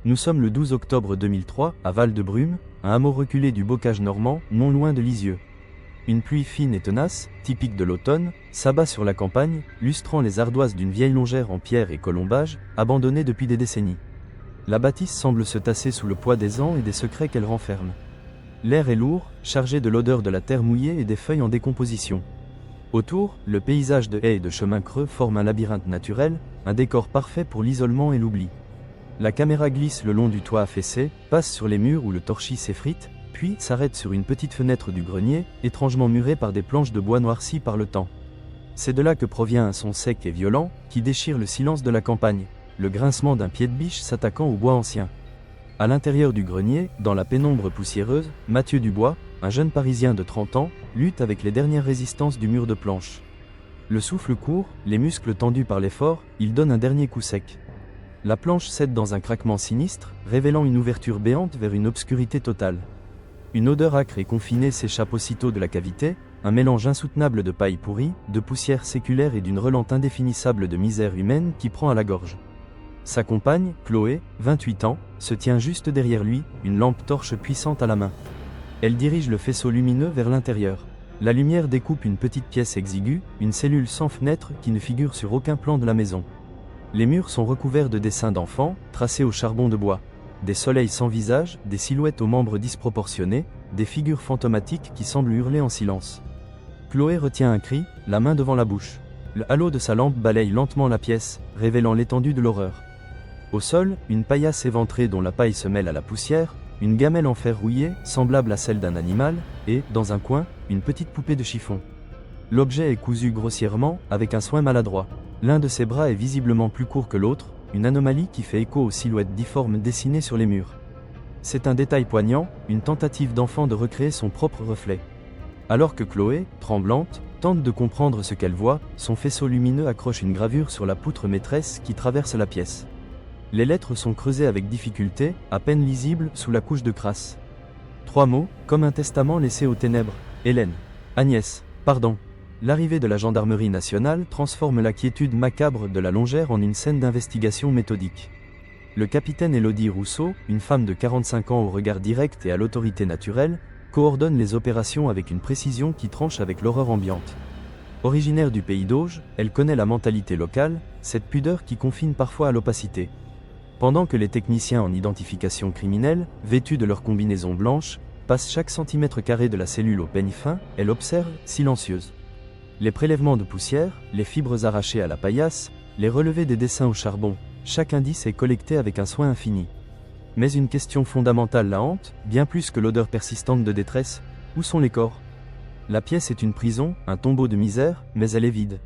Nous sommes le 12 octobre 2003, à Val-de-Brume, un hameau reculé du bocage normand, non loin de Lisieux. Une pluie fine et tenace, typique de l'automne, s'abat sur la campagne, lustrant les ardoises d'une vieille longère en pierre et colombage, abandonnée depuis des décennies. La bâtisse semble se tasser sous le poids des ans et des secrets qu'elle renferme. L'air est lourd, chargé de l'odeur de la terre mouillée et des feuilles en décomposition. Autour, le paysage de haies et de chemins creux forme un labyrinthe naturel, un décor parfait pour l'isolement et l'oubli. La caméra glisse le long du toit affaissé, passe sur les murs où le torchis s'effrite, puis s'arrête sur une petite fenêtre du grenier, étrangement murée par des planches de bois noircies par le temps. C'est de là que provient un son sec et violent, qui déchire le silence de la campagne, le grincement d'un pied de biche s'attaquant au bois ancien. À l'intérieur du grenier, dans la pénombre poussiéreuse, Mathieu Dubois, un jeune Parisien de 30 ans, lutte avec les dernières résistances du mur de planches. Le souffle court, les muscles tendus par l'effort, il donne un dernier coup sec. La planche cède dans un craquement sinistre, révélant une ouverture béante vers une obscurité totale. Une odeur âcre et confinée s'échappe aussitôt de la cavité, un mélange insoutenable de paille pourrie, de poussière séculaire et d'une relente indéfinissable de misère humaine qui prend à la gorge. Sa compagne, Chloé, 28 ans, se tient juste derrière lui, une lampe torche puissante à la main. Elle dirige le faisceau lumineux vers l'intérieur. La lumière découpe une petite pièce exiguë, une cellule sans fenêtre qui ne figure sur aucun plan de la maison. Les murs sont recouverts de dessins d'enfants, tracés au charbon de bois. Des soleils sans visage, des silhouettes aux membres disproportionnés, des figures fantomatiques qui semblent hurler en silence. Chloé retient un cri, la main devant la bouche. Le halo de sa lampe balaye lentement la pièce, révélant l'étendue de l'horreur. Au sol, une paillasse éventrée dont la paille se mêle à la poussière, une gamelle en fer rouillé, semblable à celle d'un animal, et, dans un coin, une petite poupée de chiffon. L'objet est cousu grossièrement, avec un soin maladroit. L'un de ses bras est visiblement plus court que l'autre, une anomalie qui fait écho aux silhouettes difformes dessinées sur les murs. C'est un détail poignant, une tentative d'enfant de recréer son propre reflet. Alors que Chloé, tremblante, tente de comprendre ce qu'elle voit, son faisceau lumineux accroche une gravure sur la poutre maîtresse qui traverse la pièce. Les lettres sont creusées avec difficulté, à peine lisibles sous la couche de crasse. 3 mots, comme un testament laissé aux ténèbres. Hélène. Agnès. Pardon. L'arrivée de la gendarmerie nationale transforme la quiétude macabre de la longère en une scène d'investigation méthodique. Le capitaine Élodie Rousseau, une femme de 45 ans au regard direct et à l'autorité naturelle, coordonne les opérations avec une précision qui tranche avec l'horreur ambiante. Originaire du pays d'Auge, elle connaît la mentalité locale, cette pudeur qui confine parfois à l'opacité. Pendant que les techniciens en identification criminelle, vêtus de leur combinaison blanche, passent chaque centimètre carré de la cellule au peigne fin, elle observe, silencieuse. Les prélèvements de poussière, les fibres arrachées à la paillasse, les relevés des dessins au charbon, chaque indice est collecté avec un soin infini. Mais une question fondamentale la hante, bien plus que l'odeur persistante de détresse, où sont les corps? La pièce est une prison, un tombeau de misère, mais elle est vide.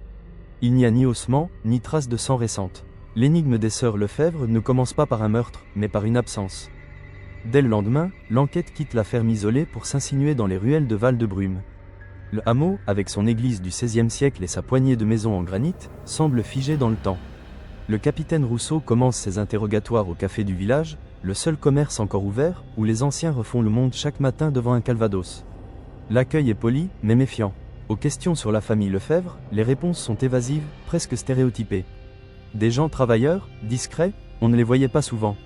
Il n'y a ni ossements, ni traces de sang récentes. L'énigme des sœurs Lefebvre ne commence pas par un meurtre, mais par une absence. Dès le lendemain, l'enquête quitte la ferme isolée pour s'insinuer dans les ruelles de Val-de-Brume. Le hameau, avec son église du XVIe siècle et sa poignée de maisons en granit, semble figé dans le temps. Le capitaine Rousseau commence ses interrogatoires au café du village, le seul commerce encore ouvert, où les anciens refont le monde chaque matin devant un calvados. L'accueil est poli, mais méfiant. Aux questions sur la famille Lefebvre, les réponses sont évasives, presque stéréotypées. Des gens travailleurs, discrets, on ne les voyait pas souvent.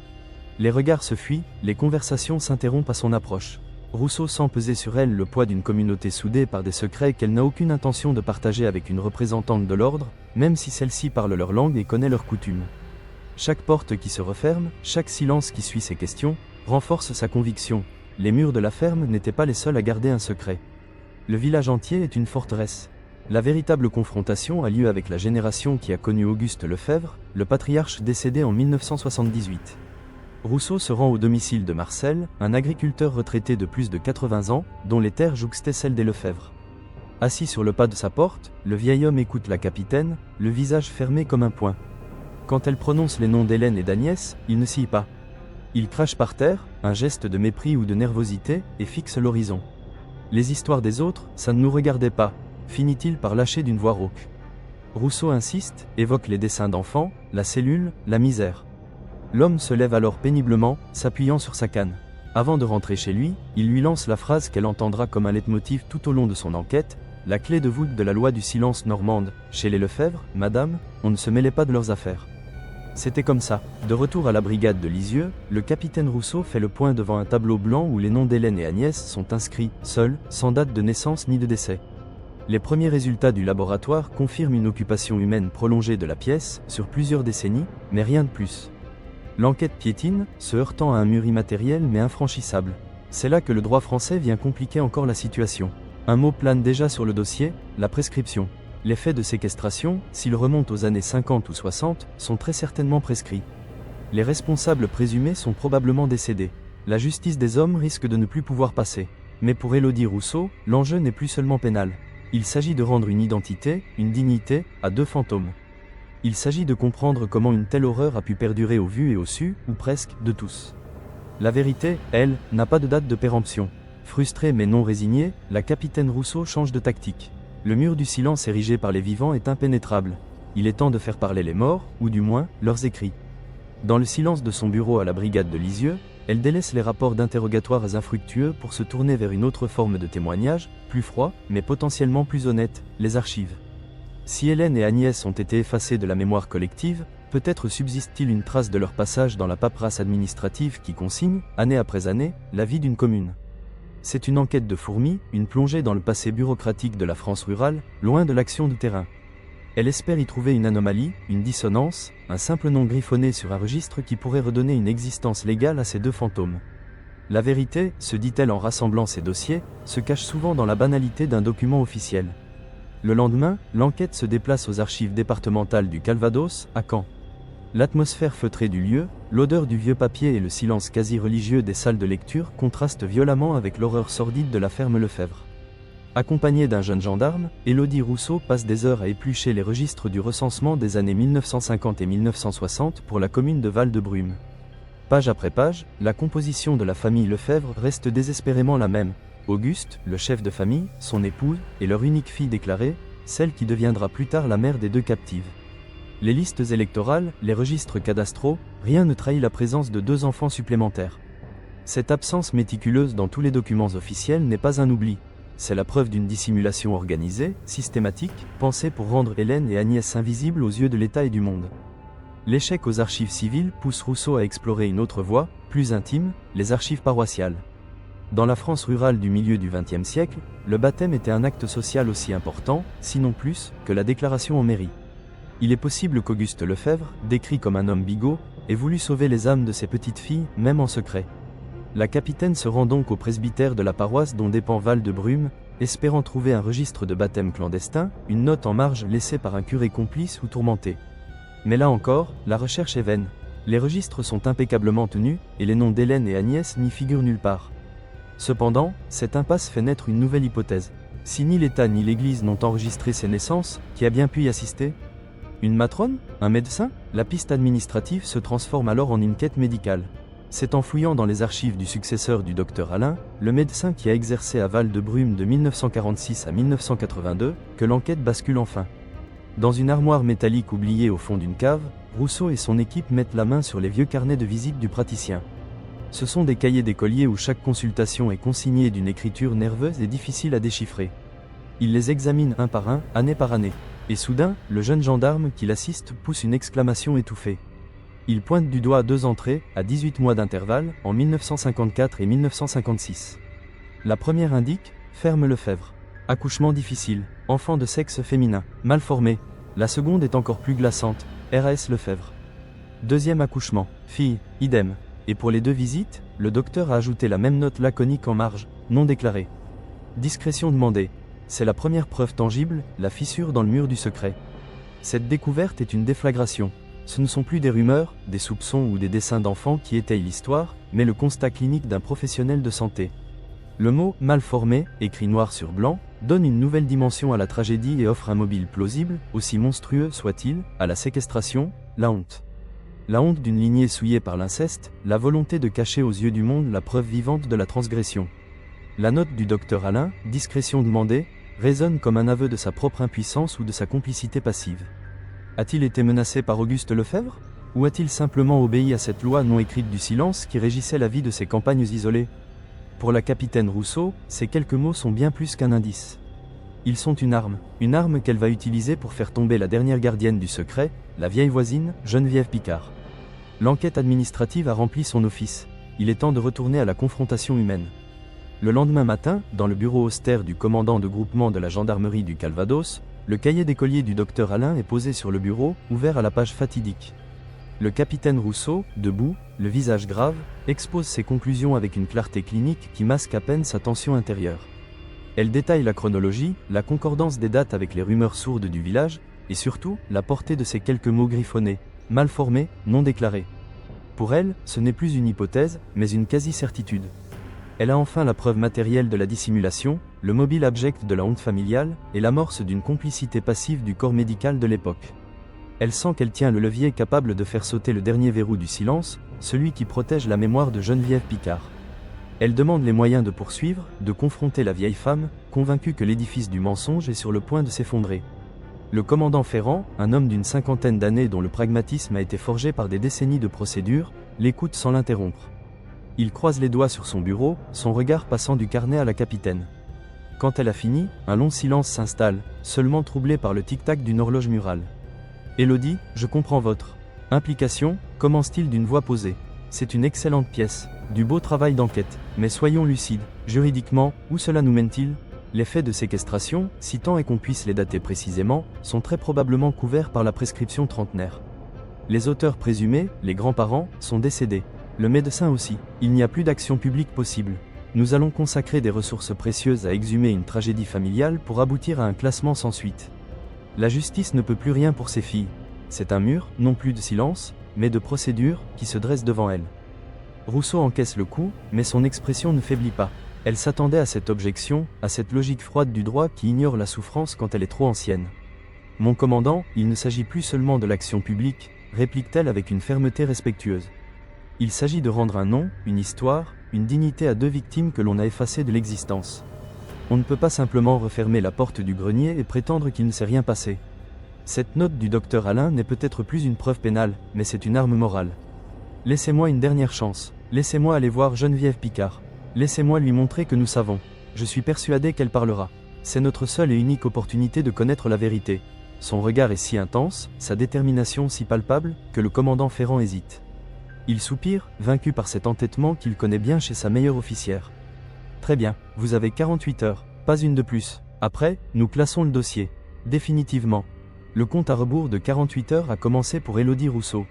Les regards se fuient, les conversations s'interrompent à son approche. Rousseau sent peser sur elle le poids d'une communauté soudée par des secrets qu'elle n'a aucune intention de partager avec une représentante de l'ordre, même si celle-ci parle leur langue et connaît leurs coutumes. Chaque porte qui se referme, chaque silence qui suit ses questions, renforce sa conviction. Les murs de la ferme n'étaient pas les seuls à garder un secret. Le village entier est une forteresse. La véritable confrontation a lieu avec la génération qui a connu Auguste Lefebvre, le patriarche décédé en 1978. Rousseau se rend au domicile de Marcel, un agriculteur retraité de plus de 80 ans, dont les terres jouxtaient celles des Lefebvre. Assis sur le pas de sa porte, le vieil homme écoute la capitaine, le visage fermé comme un poing. Quand elle prononce les noms d'Hélène et d'Agnès, il ne scie pas. Il crache par terre, un geste de mépris ou de nervosité, et fixe l'horizon. Les histoires des autres, ça ne nous regardait pas, finit-il par lâcher d'une voix rauque. Rousseau insiste, évoque les dessins d'enfants, la cellule, la misère. L'homme se lève alors péniblement, s'appuyant sur sa canne. Avant de rentrer chez lui, il lui lance la phrase qu'elle entendra comme un leitmotiv tout au long de son enquête, la clé de voûte de la loi du silence normande. Chez les Lefebvre, madame, on ne se mêlait pas de leurs affaires. C'était comme ça. De retour à la brigade de Lisieux, le capitaine Rousseau fait le point devant un tableau blanc où les noms d'Hélène et Agnès sont inscrits, seuls, sans date de naissance ni de décès. Les premiers résultats du laboratoire confirment une occupation humaine prolongée de la pièce, sur plusieurs décennies, mais rien de plus. L'enquête piétine, se heurtant à un mur immatériel mais infranchissable. C'est là que le droit français vient compliquer encore la situation. Un mot plane déjà sur le dossier, la prescription. Les faits de séquestration, s'ils remontent aux années 50 ou 60, sont très certainement prescrits. Les responsables présumés sont probablement décédés. La justice des hommes risque de ne plus pouvoir passer. Mais pour Élodie Rousseau, l'enjeu n'est plus seulement pénal. Il s'agit de rendre une identité, une dignité, à deux fantômes. Il s'agit de comprendre comment une telle horreur a pu perdurer au vu et au su, ou presque, de tous. La vérité, elle, n'a pas de date de péremption. Frustrée mais non résignée, la capitaine Rousseau change de tactique. Le mur du silence érigé par les vivants est impénétrable. Il est temps de faire parler les morts, ou du moins, leurs écrits. Dans le silence de son bureau à la brigade de Lisieux, elle délaisse les rapports d'interrogatoires infructueux pour se tourner vers une autre forme de témoignage, plus froid, mais potentiellement plus honnête, les archives. Si Hélène et Agnès ont été effacées de la mémoire collective, peut-être subsiste-t-il une trace de leur passage dans la paperasse administrative qui consigne, année après année, la vie d'une commune. C'est une enquête de fourmi, une plongée dans le passé bureaucratique de la France rurale, loin de l'action de terrain. Elle espère y trouver une anomalie, une dissonance, un simple nom griffonné sur un registre qui pourrait redonner une existence légale à ces deux fantômes. La vérité, se dit-elle en rassemblant ces dossiers, se cache souvent dans la banalité d'un document officiel. Le lendemain, l'enquête se déplace aux archives départementales du Calvados, à Caen. L'atmosphère feutrée du lieu, l'odeur du vieux papier et le silence quasi religieux des salles de lecture contrastent violemment avec l'horreur sordide de la ferme Lefebvre. Accompagnée d'un jeune gendarme, Élodie Rousseau passe des heures à éplucher les registres du recensement des années 1950 et 1960 pour la commune de Val-de-Brume. Page après page, la composition de la famille Lefebvre reste désespérément la même. Auguste, le chef de famille, son épouse, et leur unique fille déclarée, celle qui deviendra plus tard la mère des deux captives. Les listes électorales, les registres cadastraux, rien ne trahit la présence de deux enfants supplémentaires. Cette absence méticuleuse dans tous les documents officiels n'est pas un oubli. C'est la preuve d'une dissimulation organisée, systématique, pensée pour rendre Hélène et Agnès invisibles aux yeux de l'État et du monde. L'échec aux archives civiles pousse Rousseau à explorer une autre voie, plus intime, les archives paroissiales. Dans la France rurale du milieu du XXe siècle, le baptême était un acte social aussi important, sinon plus, que la déclaration en mairie. Il est possible qu'Auguste Lefebvre, décrit comme un homme bigot, ait voulu sauver les âmes de ses petites filles, même en secret. La capitaine se rend donc au presbytère de la paroisse dont dépend Val-de-Brume, espérant trouver un registre de baptême clandestin, une note en marge laissée par un curé complice ou tourmenté. Mais là encore, la recherche est vaine. Les registres sont impeccablement tenus, et les noms d'Hélène et Agnès n'y figurent nulle part. Cependant, cette impasse fait naître une nouvelle hypothèse. Si ni l'État ni l'Église n'ont enregistré ces naissances, qui a bien pu y assister ? Une matrone ? Un médecin ? La piste administrative se transforme alors en une quête médicale. C'est en fouillant dans les archives du successeur du docteur Alain, le médecin qui a exercé à Val-de-Brume de 1946 à 1982, que l'enquête bascule enfin. Dans une armoire métallique oubliée au fond d'une cave, Rousseau et son équipe mettent la main sur les vieux carnets de visite du praticien. Ce sont des cahiers d'écoliers où chaque consultation est consignée d'une écriture nerveuse et difficile à déchiffrer. Ils les examinent un par un, année par année. Et soudain, le jeune gendarme qui l'assiste pousse une exclamation étouffée. Il pointe du doigt deux entrées, à 18 mois d'intervalle, en 1954 et 1956. La première indique « Ferme Lefebvre ». Accouchement difficile, enfant de sexe féminin, mal formé. La seconde est encore plus glaçante, RAS Lefebvre. Deuxième accouchement, fille, idem. Et pour les deux visites, le docteur a ajouté la même note laconique en marge, non déclarée. Discrétion demandée. C'est la première preuve tangible, la fissure dans le mur du secret. Cette découverte est une déflagration. Ce ne sont plus des rumeurs, des soupçons ou des dessins d'enfants qui étayent l'histoire, mais le constat clinique d'un professionnel de santé. Le mot « mal formé », écrit noir sur blanc, donne une nouvelle dimension à la tragédie et offre un mobile plausible, aussi monstrueux soit-il, à la séquestration, la honte. La honte d'une lignée souillée par l'inceste, la volonté de cacher aux yeux du monde la preuve vivante de la transgression. La note du docteur Alain, discrétion demandée, résonne comme un aveu de sa propre impuissance ou de sa complicité passive. A-t-il été menacé par Auguste Lefebvre ? Ou a-t-il simplement obéi à cette loi non écrite du silence qui régissait la vie de ces campagnes isolées ? Pour la capitaine Rousseau, ces quelques mots sont bien plus qu'un indice. Ils sont une arme qu'elle va utiliser pour faire tomber la dernière gardienne du secret, la vieille voisine, Geneviève Picard. L'enquête administrative a rempli son office. Il est temps de retourner à la confrontation humaine. Le lendemain matin, dans le bureau austère du commandant de groupement de la gendarmerie du Calvados, le cahier d'écolier du docteur Alain est posé sur le bureau, ouvert à la page fatidique. Le capitaine Rousseau, debout, le visage grave, expose ses conclusions avec une clarté clinique qui masque à peine sa tension intérieure. Elle détaille la chronologie, la concordance des dates avec les rumeurs sourdes du village, et surtout, la portée de ces quelques mots griffonnés, mal formés, non déclarés. Pour elle, ce n'est plus une hypothèse, mais une quasi-certitude. Elle a enfin la preuve matérielle de la dissimulation, le mobile abject de la honte familiale, et l'amorce d'une complicité passive du corps médical de l'époque. Elle sent qu'elle tient le levier capable de faire sauter le dernier verrou du silence, celui qui protège la mémoire de Geneviève Picard. Elle demande les moyens de poursuivre, de confronter la vieille femme, convaincue que l'édifice du mensonge est sur le point de s'effondrer. Le commandant Ferrand, un homme d'une cinquantaine d'années dont le pragmatisme a été forgé par des décennies de procédures, l'écoute sans l'interrompre. Il croise les doigts sur son bureau, son regard passant du carnet à la capitaine. Quand elle a fini, un long silence s'installe, seulement troublé par le tic-tac d'une horloge murale. « Élodie, je comprends votre implication », commence-t-il d'une voix posée. « C'est une excellente pièce, du beau travail d'enquête, mais soyons lucides, juridiquement, où cela nous mène-t-il ? Les faits de séquestration, si tant est qu'on puisse les dater précisément, sont très probablement couverts par la prescription trentenaire. Les auteurs présumés, les grands-parents, sont décédés. Le médecin aussi. Il n'y a plus d'action publique possible. Nous allons consacrer des ressources précieuses à exhumer une tragédie familiale pour aboutir à un classement sans suite. La justice ne peut plus rien pour ses filles. C'est un mur, non plus de silence, mais de procédure, qui se dresse devant elle. Rousseau encaisse le coup, mais son expression ne faiblit pas. Elle s'attendait à cette objection, à cette logique froide du droit qui ignore la souffrance quand elle est trop ancienne. « Mon commandant, il ne s'agit plus seulement de l'action publique », réplique-t-elle avec une fermeté respectueuse. « Il s'agit de rendre un nom, une histoire, une dignité à deux victimes que l'on a effacées de l'existence. On ne peut pas simplement refermer la porte du grenier et prétendre qu'il ne s'est rien passé. Cette note du docteur Alain n'est peut-être plus une preuve pénale, mais c'est une arme morale. Laissez-moi une dernière chance, laissez-moi aller voir Geneviève Picard. Laissez-moi lui montrer que nous savons. Je suis persuadé qu'elle parlera. C'est notre seule et unique opportunité de connaître la vérité. » Son regard est si intense, sa détermination si palpable, que le commandant Ferrand hésite. Il soupire, vaincu par cet entêtement qu'il connaît bien chez sa meilleure officière. « Très bien, vous avez 48 heures, pas une de plus. Après, nous classons le dossier. Définitivement. » Le compte à rebours de 48 heures a commencé pour Élodie Rousseau.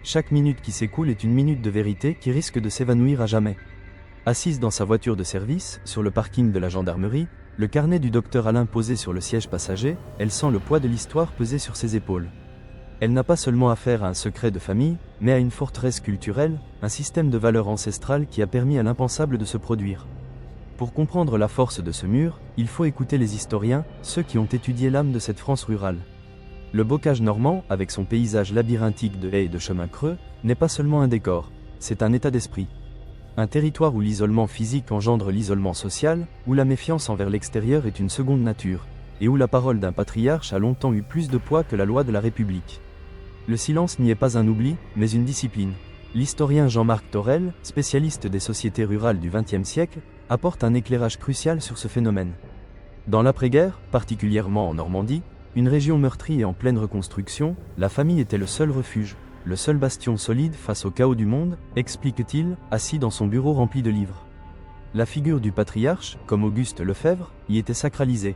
Chaque minute qui s'écoule est une minute de vérité qui risque de s'évanouir à jamais. Assise dans sa voiture de service, sur le parking de la gendarmerie, le carnet du docteur Alain posé sur le siège passager, elle sent le poids de l'histoire peser sur ses épaules. Elle n'a pas seulement affaire à un secret de famille, mais à une forteresse culturelle, un système de valeurs ancestrales qui a permis à l'impensable de se produire. Pour comprendre la force de ce mur, il faut écouter les historiens, ceux qui ont étudié l'âme de cette France rurale. Le bocage normand, avec son paysage labyrinthique de haies et de chemins creux, n'est pas seulement un décor, c'est un état d'esprit. Un territoire où l'isolement physique engendre l'isolement social, où la méfiance envers l'extérieur est une seconde nature, et où la parole d'un patriarche a longtemps eu plus de poids que la loi de la République. Le silence n'y est pas un oubli, mais une discipline. L'historien Jean-Marc Torel, spécialiste des sociétés rurales du XXe siècle, apporte un éclairage crucial sur ce phénomène. Dans l'après-guerre, particulièrement en Normandie, une région meurtrie et en pleine reconstruction, la famille était le seul refuge. Le seul bastion solide face au chaos du monde, explique-t-il, assis dans son bureau rempli de livres. La figure du patriarche, comme Auguste Lefebvre, y était sacralisée.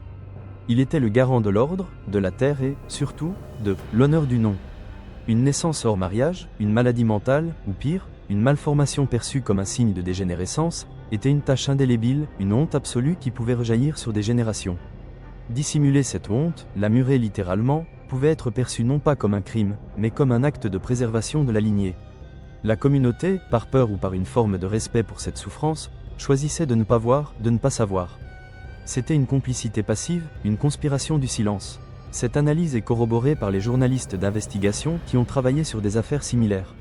Il était le garant de l'ordre, de la terre et, surtout, de l'honneur du nom. Une naissance hors mariage, une maladie mentale, ou pire, une malformation perçue comme un signe de dégénérescence, était une tâche indélébile, une honte absolue qui pouvait rejaillir sur des générations. Dissimuler cette honte, la murer littéralement, pouvait être perçu non pas comme un crime, mais comme un acte de préservation de la lignée. La communauté, par peur ou par une forme de respect pour cette souffrance, choisissait de ne pas voir, de ne pas savoir. C'était une complicité passive, une conspiration du silence. Cette analyse est corroborée par les journalistes d'investigation qui ont travaillé sur des affaires similaires.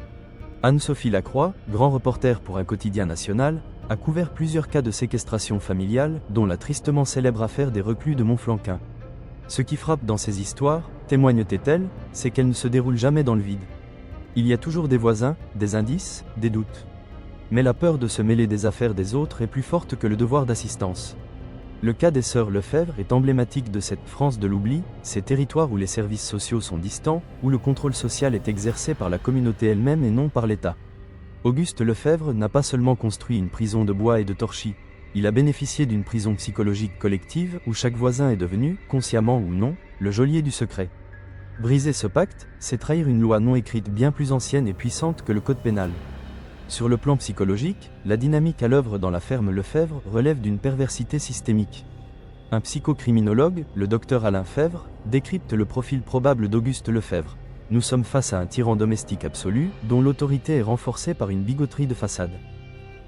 Anne-Sophie Lacroix, grand reporter pour un quotidien national, a couvert plusieurs cas de séquestration familiale, dont la tristement célèbre affaire des reclus de Montflanquin. Ce qui frappe dans ces histoires, témoigne-t-elle, c'est qu'elles ne se déroulent jamais dans le vide. Il y a toujours des voisins, des indices, des doutes. Mais la peur de se mêler des affaires des autres est plus forte que le devoir d'assistance. Le cas des sœurs Lefebvre est emblématique de cette France de l'oubli, ces territoires où les services sociaux sont distants, où le contrôle social est exercé par la communauté elle-même et non par l'État. Auguste Lefebvre n'a pas seulement construit une prison de bois et de torchis, il a bénéficié d'une prison psychologique collective où chaque voisin est devenu, consciemment ou non, le geôlier du secret. Briser ce pacte, c'est trahir une loi non écrite bien plus ancienne et puissante que le code pénal. Sur le plan psychologique, la dynamique à l'œuvre dans la ferme Lefebvre relève d'une perversité systémique. Un psychocriminologue, le docteur Alain Fèvre, décrypte le profil probable d'Auguste Lefebvre. Nous sommes face à un tyran domestique absolu, dont l'autorité est renforcée par une bigoterie de façade.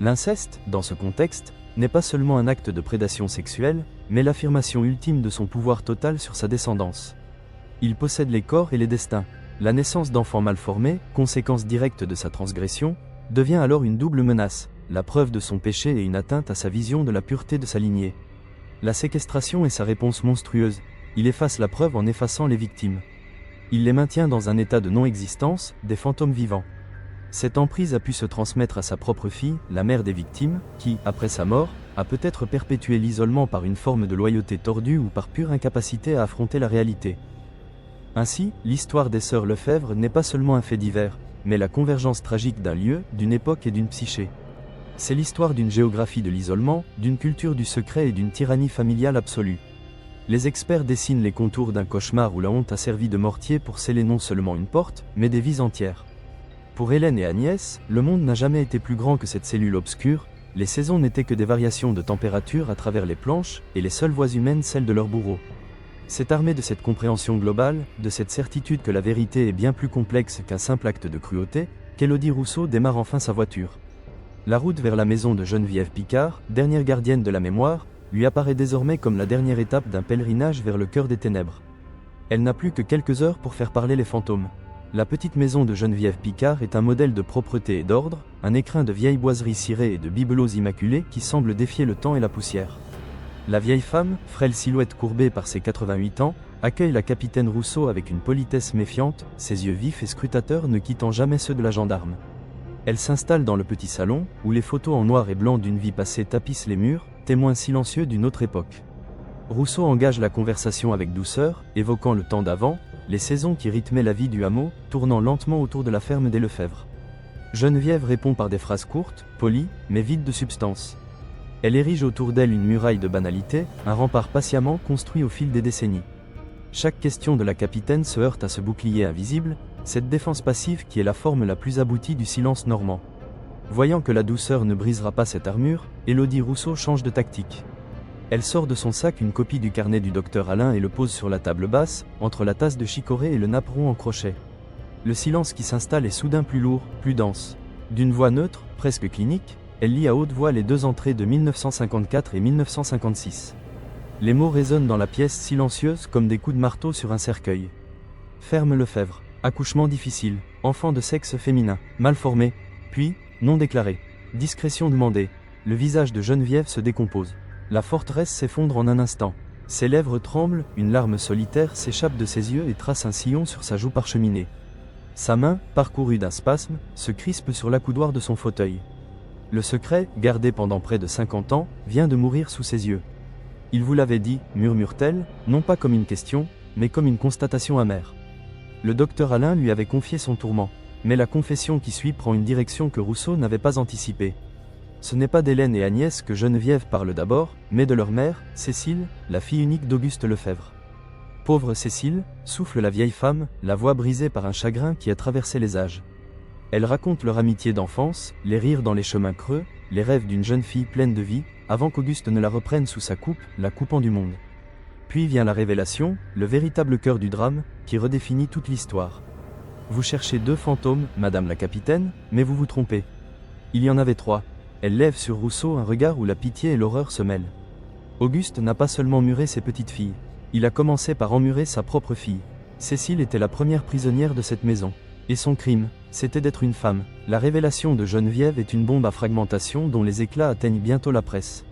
L'inceste, dans ce contexte, n'est pas seulement un acte de prédation sexuelle, mais l'affirmation ultime de son pouvoir total sur sa descendance. Il possède les corps et les destins. La naissance d'enfants mal formés, conséquence directe de sa transgression, devient alors une double menace, la preuve de son péché et une atteinte à sa vision de la pureté de sa lignée. La séquestration est sa réponse monstrueuse, il efface la preuve en effaçant les victimes. Il les maintient dans un état de non-existence, des fantômes vivants. Cette emprise a pu se transmettre à sa propre fille, la mère des victimes, qui, après sa mort, a peut-être perpétué l'isolement par une forme de loyauté tordue ou par pure incapacité à affronter la réalité. Ainsi, l'histoire des sœurs Lefebvre n'est pas seulement un fait divers, mais la convergence tragique d'un lieu, d'une époque et d'une psyché. C'est l'histoire d'une géographie de l'isolement, d'une culture du secret et d'une tyrannie familiale absolue. Les experts dessinent les contours d'un cauchemar où la honte a servi de mortier pour sceller non seulement une porte, mais des vies entières. Pour Hélène et Agnès, le monde n'a jamais été plus grand que cette cellule obscure, les saisons n'étaient que des variations de température à travers les planches, et les seules voix humaines celles de leurs bourreaux. C'est armé de cette compréhension globale, de cette certitude que la vérité est bien plus complexe qu'un simple acte de cruauté, qu'Élodie Rousseau démarre enfin sa voiture. La route vers la maison de Geneviève Picard, dernière gardienne de la mémoire, lui apparaît désormais comme la dernière étape d'un pèlerinage vers le cœur des ténèbres. Elle n'a plus que quelques heures pour faire parler les fantômes. La petite maison de Geneviève Picard est un modèle de propreté et d'ordre, un écrin de vieilles boiseries cirées et de bibelots immaculés qui semble défier le temps et la poussière. La vieille femme, frêle silhouette courbée par ses 88 ans, accueille la capitaine Rousseau avec une politesse méfiante, ses yeux vifs et scrutateurs ne quittant jamais ceux de la gendarme. Elle s'installe dans le petit salon, où les photos en noir et blanc d'une vie passée tapissent les murs, témoins silencieux d'une autre époque. Rousseau engage la conversation avec douceur, évoquant le temps d'avant, les saisons qui rythmaient la vie du hameau, tournant lentement autour de la ferme des Lefebvre. Geneviève répond par des phrases courtes, polies, mais vides de substance. Elle érige autour d'elle une muraille de banalité, un rempart patiemment construit au fil des décennies. Chaque question de la capitaine se heurte à ce bouclier invisible, cette défense passive qui est la forme la plus aboutie du silence normand. Voyant que la douceur ne brisera pas cette armure, Élodie Rousseau change de tactique. Elle sort de son sac une copie du carnet du docteur Alain et le pose sur la table basse, entre la tasse de chicorée et le napperon en crochet. Le silence qui s'installe est soudain plus lourd, plus dense. D'une voix neutre, presque clinique, elle lit à haute voix les deux entrées de 1954 et 1956. Les mots résonnent dans la pièce silencieuse comme des coups de marteau sur un cercueil. Ferme Lefebvre, accouchement difficile, enfant de sexe féminin, mal formé, puis, non déclaré, discrétion demandée. Le visage de Geneviève se décompose. La forteresse s'effondre en un instant. Ses lèvres tremblent, une larme solitaire s'échappe de ses yeux et trace un sillon sur sa joue parcheminée. Sa main, parcourue d'un spasme, se crispe sur l'accoudoir de son fauteuil. Le secret, gardé pendant près de 50 ans, vient de mourir sous ses yeux. Il vous l'avait dit, murmure-t-elle, non pas comme une question, mais comme une constatation amère. Le docteur Alain lui avait confié son tourment, mais la confession qui suit prend une direction que Rousseau n'avait pas anticipée. Ce n'est pas d'Hélène et Agnès que Geneviève parle d'abord, mais de leur mère, Cécile, la fille unique d'Auguste Lefebvre. Pauvre Cécile, souffle la vieille femme, la voix brisée par un chagrin qui a traversé les âges. Elle raconte leur amitié d'enfance, les rires dans les chemins creux, les rêves d'une jeune fille pleine de vie, avant qu'Auguste ne la reprenne sous sa coupe, la coupant du monde. Puis vient la révélation, le véritable cœur du drame, qui redéfinit toute l'histoire. Vous cherchez 2 fantômes, madame la capitaine, mais vous vous trompez. Il y en avait 3. Elle lève sur Rousseau un regard où la pitié et l'horreur se mêlent. Auguste n'a pas seulement muré ses petites filles. Il a commencé par emmurer sa propre fille. Cécile était la première prisonnière de cette maison. Et son crime, c'était d'être une femme. La révélation de Geneviève est une bombe à fragmentation dont les éclats atteignent bientôt la presse.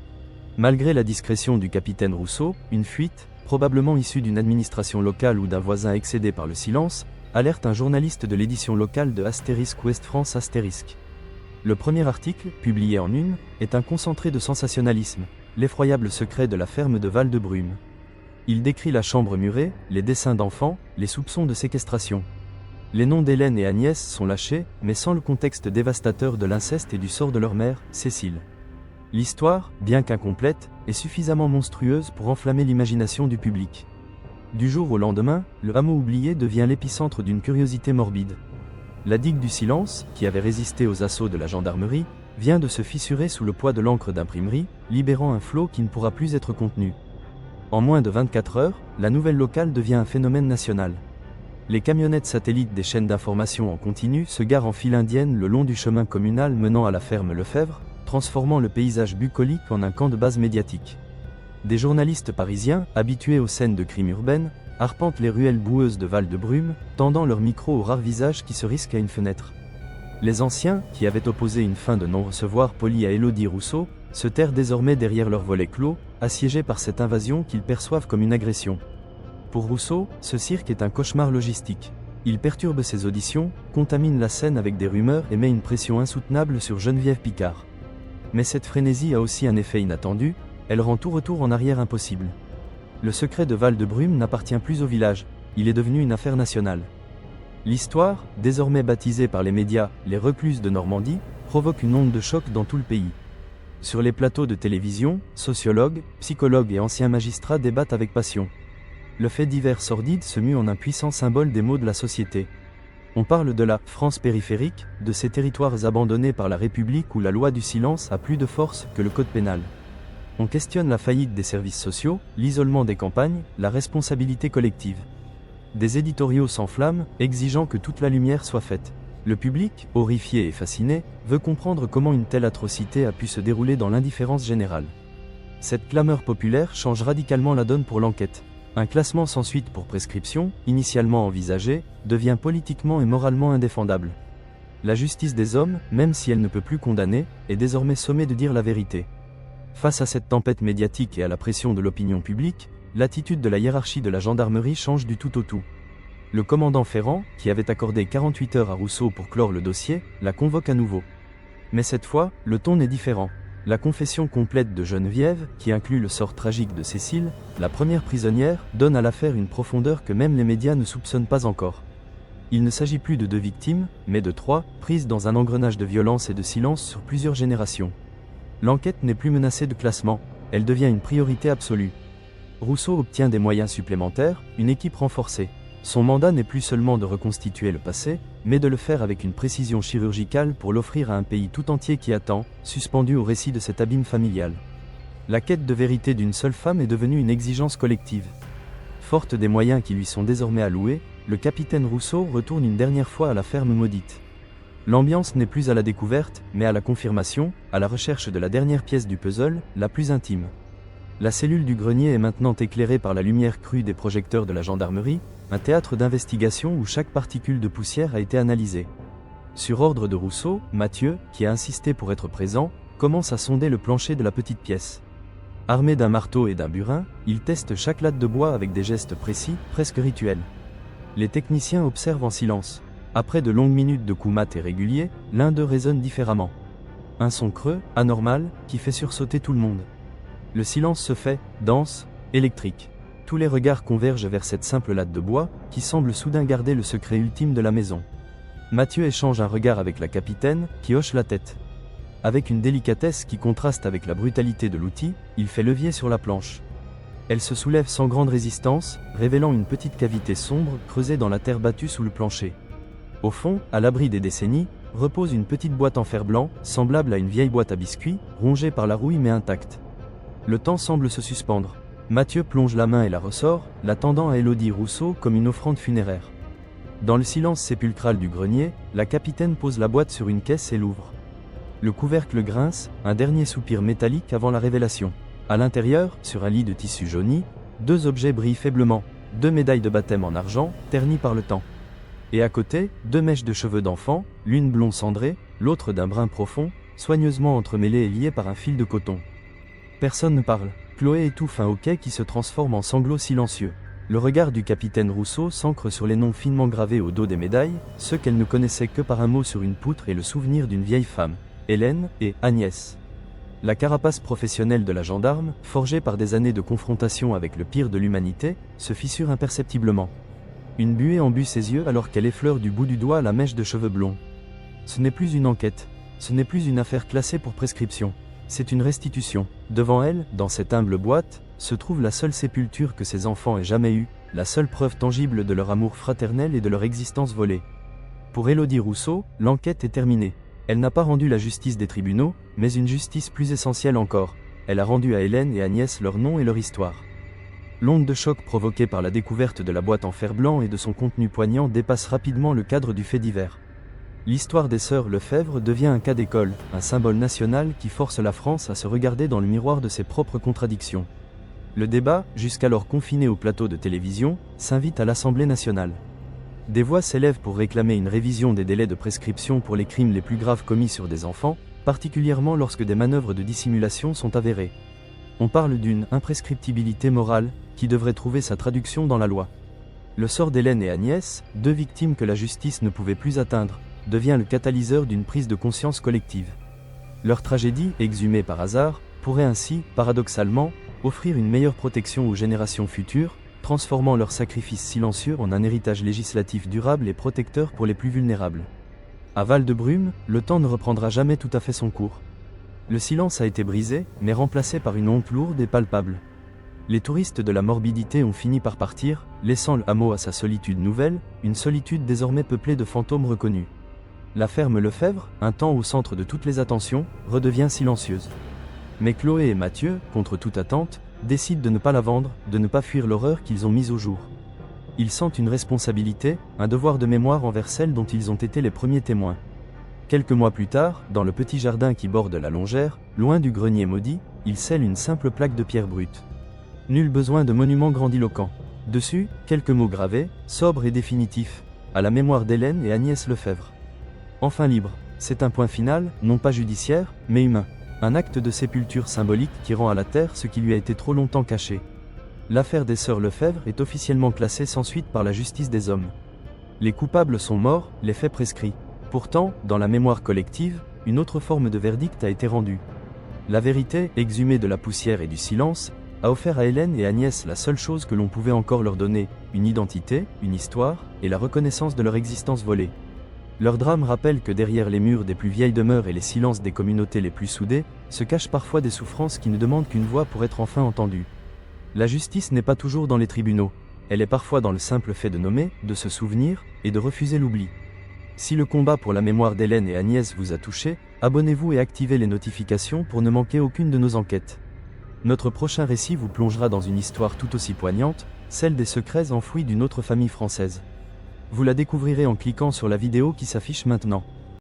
Malgré la discrétion du capitaine Rousseau, une fuite, probablement issue d'une administration locale ou d'un voisin excédé par le silence, alerte un journaliste de l'édition locale de Astérisque Ouest France Astérisque. Le premier article, publié en une, est un concentré de sensationnalisme. l'effroyable secret de la ferme de Val-de-Brume. Il décrit la chambre murée, les dessins d'enfants, les soupçons de séquestration. Les noms d'Hélène et Agnès sont lâchés, mais sans le contexte dévastateur de l'inceste et du sort de leur mère, Cécile. L'histoire, bien qu'incomplète, est suffisamment monstrueuse pour enflammer l'imagination du public. Du jour au lendemain, le hameau oublié devient l'épicentre d'une curiosité morbide. La digue du silence, qui avait résisté aux assauts de la gendarmerie, vient de se fissurer sous le poids de l'encre d'imprimerie, libérant un flot qui ne pourra plus être contenu. En moins de 24 heures, la nouvelle locale devient un phénomène national. Les camionnettes satellites des chaînes d'information en continu se garent en file indienne le long du chemin communal menant à la ferme Lefebvre, transformant le paysage bucolique en un camp de base médiatique. Des journalistes parisiens, habitués aux scènes de crime urbaine, arpentent les ruelles boueuses de Val-de-Brume, tendant leur micro aux rares visages qui se risquent à une fenêtre. Les anciens, qui avaient opposé une fin de non-recevoir polie à Élodie Rousseau, se terrent désormais derrière leurs volets clos, assiégés par cette invasion qu'ils perçoivent comme une agression. Pour Rousseau, ce cirque est un cauchemar logistique. Il perturbe ses auditions, contamine la scène avec des rumeurs et met une pression insoutenable sur Geneviève Picard. Mais cette frénésie a aussi un effet inattendu, elle rend tout retour en arrière impossible. Le secret de Val-de-Brume n'appartient plus au village, il est devenu une affaire nationale. L'histoire, désormais baptisée par les médias « les recluses de Normandie », provoque une onde de choc dans tout le pays. Sur les plateaux de télévision, sociologues, psychologues et anciens magistrats débattent avec passion. Le fait divers sordide se mue en un puissant symbole des maux de la société. On parle de la « France périphérique », de ces territoires abandonnés par la République où la loi du silence a plus de force que le code pénal. On questionne la faillite des services sociaux, l'isolement des campagnes, la responsabilité collective. Des éditoriaux s'enflamment, exigeant que toute la lumière soit faite. Le public, horrifié et fasciné, veut comprendre comment une telle atrocité a pu se dérouler dans l'indifférence générale. Cette clameur populaire change radicalement la donne pour l'enquête. Un classement sans suite pour prescription, initialement envisagé, devient politiquement et moralement indéfendable. La justice des hommes, même si elle ne peut plus condamner, est désormais sommée de dire la vérité. Face à cette tempête médiatique et à la pression de l'opinion publique, l'attitude de la hiérarchie de la gendarmerie change du tout au tout. Le commandant Ferrand, qui avait accordé 48 heures à Rousseau pour clore le dossier, la convoque à nouveau. Mais cette fois, le ton est différent. La confession complète de Geneviève, qui inclut le sort tragique de Cécile, la première prisonnière, donne à l'affaire une profondeur que même les médias ne soupçonnent pas encore. Il ne s'agit plus de 2 victimes, mais de 3, prises dans un engrenage de violence et de silence sur plusieurs générations. L'enquête n'est plus menacée de classement, elle devient une priorité absolue. Rousseau obtient des moyens supplémentaires, une équipe renforcée. Son mandat n'est plus seulement de reconstituer le passé, mais de le faire avec une précision chirurgicale pour l'offrir à un pays tout entier qui attend, suspendu au récit de cet abîme familial. La quête de vérité d'une seule femme est devenue une exigence collective. Forte des moyens qui lui sont désormais alloués, le capitaine Rousseau retourne une dernière fois à la ferme maudite. L'ambiance n'est plus à la découverte, mais à la confirmation, à la recherche de la dernière pièce du puzzle, la plus intime. La cellule du grenier est maintenant éclairée par la lumière crue des projecteurs de la gendarmerie, un théâtre d'investigation où chaque particule de poussière a été analysée. Sur ordre de Rousseau, Mathieu, qui a insisté pour être présent, commence à sonder le plancher de la petite pièce. Armé d'un marteau et d'un burin, il teste chaque latte de bois avec des gestes précis, presque rituels. Les techniciens observent en silence. Après de longues minutes de coups mat et réguliers, l'un d'eux résonne différemment. Un son creux, anormal, qui fait sursauter tout le monde. Le silence se fait, dense, électrique. Tous les regards convergent vers cette simple latte de bois, qui semble soudain garder le secret ultime de la maison. Mathieu échange un regard avec la capitaine, qui hoche la tête. Avec une délicatesse qui contraste avec la brutalité de l'outil, il fait levier sur la planche. Elle se soulève sans grande résistance, révélant une petite cavité sombre creusée dans la terre battue sous le plancher. Au fond, à l'abri des décennies, repose une petite boîte en fer blanc, semblable à une vieille boîte à biscuits, rongée par la rouille mais intacte. Le temps semble se suspendre. Mathieu plonge la main et la ressort, la tendant à Élodie Rousseau comme une offrande funéraire. Dans le silence sépulcral du grenier, la capitaine pose la boîte sur une caisse et l'ouvre. Le couvercle grince, un dernier soupir métallique avant la révélation. À l'intérieur, sur un lit de tissu jauni, 2 objets brillent faiblement, 2 médailles de baptême en argent, ternies par le temps. Et à côté, 2 mèches de cheveux d'enfant, l'une blond cendré, l'autre d'un brun profond, soigneusement entremêlées et liées par un fil de coton. Personne ne parle. Chloé étouffe un hoquet qui se transforme en sanglots silencieux. Le regard du capitaine Rousseau s'ancre sur les noms finement gravés au dos des médailles, ceux qu'elle ne connaissait que par un mot sur une poutre et le souvenir d'une vieille femme, Hélène et Agnès. La carapace professionnelle de la gendarme, forgée par des années de confrontation avec le pire de l'humanité, se fissure imperceptiblement. Une buée embue ses yeux alors qu'elle effleure du bout du doigt la mèche de cheveux blonds. Ce n'est plus une enquête, ce n'est plus une affaire classée pour prescription, c'est une restitution. Devant elle, dans cette humble boîte, se trouve la seule sépulture que ces enfants aient jamais eue, la seule preuve tangible de leur amour fraternel et de leur existence volée. Pour Élodie Rousseau, l'enquête est terminée. Elle n'a pas rendu la justice des tribunaux, mais une justice plus essentielle encore. Elle a rendu à Hélène et Agnès leur nom et leur histoire. L'onde de choc provoquée par la découverte de la boîte en fer blanc et de son contenu poignant dépasse rapidement le cadre du fait divers. L'histoire des sœurs Lefebvre devient un cas d'école, un symbole national qui force la France à se regarder dans le miroir de ses propres contradictions. Le débat, jusqu'alors confiné au plateau de télévision, s'invite à l'Assemblée nationale. Des voix s'élèvent pour réclamer une révision des délais de prescription pour les crimes les plus graves commis sur des enfants, particulièrement lorsque des manœuvres de dissimulation sont avérées. On parle d'une imprescriptibilité morale, qui devrait trouver sa traduction dans la loi. Le sort d'Hélène et Agnès, deux victimes que la justice ne pouvait plus atteindre, devient le catalyseur d'une prise de conscience collective. Leur tragédie, exhumée par hasard, pourrait ainsi, paradoxalement, offrir une meilleure protection aux générations futures, transformant leur sacrifice silencieux en un héritage législatif durable et protecteur pour les plus vulnérables. À Val-de-Brume, le temps ne reprendra jamais tout à fait son cours. Le silence a été brisé, mais remplacé par une honte lourde et palpable. Les touristes de la morbidité ont fini par partir, laissant le hameau à sa solitude nouvelle, une solitude désormais peuplée de fantômes reconnus. La ferme Lefebvre, un temps au centre de toutes les attentions, redevient silencieuse. Mais Chloé et Mathieu, contre toute attente, décident de ne pas la vendre, de ne pas fuir l'horreur qu'ils ont mise au jour. Ils sentent une responsabilité, un devoir de mémoire envers celles dont ils ont été les premiers témoins. Quelques mois plus tard, dans le petit jardin qui borde la Longère, loin du grenier maudit, ils scellent une simple plaque de pierre brute. Nul besoin de monuments grandiloquents. Dessus, quelques mots gravés, sobres et définitifs, à la mémoire d'Hélène et Agnès Lefebvre. Enfin libre, c'est un point final, non pas judiciaire, mais humain. Un acte de sépulture symbolique qui rend à la terre ce qui lui a été trop longtemps caché. L'affaire des sœurs Lefebvre est officiellement classée sans suite par la justice des hommes. Les coupables sont morts, les faits prescrits. Pourtant, dans la mémoire collective, une autre forme de verdict a été rendue. La vérité, exhumée de la poussière et du silence, a offert à Hélène et Agnès la seule chose que l'on pouvait encore leur donner, une identité, une histoire, et la reconnaissance de leur existence volée. Leur drame rappelle que derrière les murs des plus vieilles demeures et les silences des communautés les plus soudées, se cachent parfois des souffrances qui ne demandent qu'une voix pour être enfin entendue. La justice n'est pas toujours dans les tribunaux, elle est parfois dans le simple fait de nommer, de se souvenir, et de refuser l'oubli. Si le combat pour la mémoire d'Hélène et Agnès vous a touché, abonnez-vous et activez les notifications pour ne manquer aucune de nos enquêtes. Notre prochain récit vous plongera dans une histoire tout aussi poignante, celle des secrets enfouis d'une autre famille française. Vous la découvrirez en cliquant sur la vidéo qui s'affiche maintenant.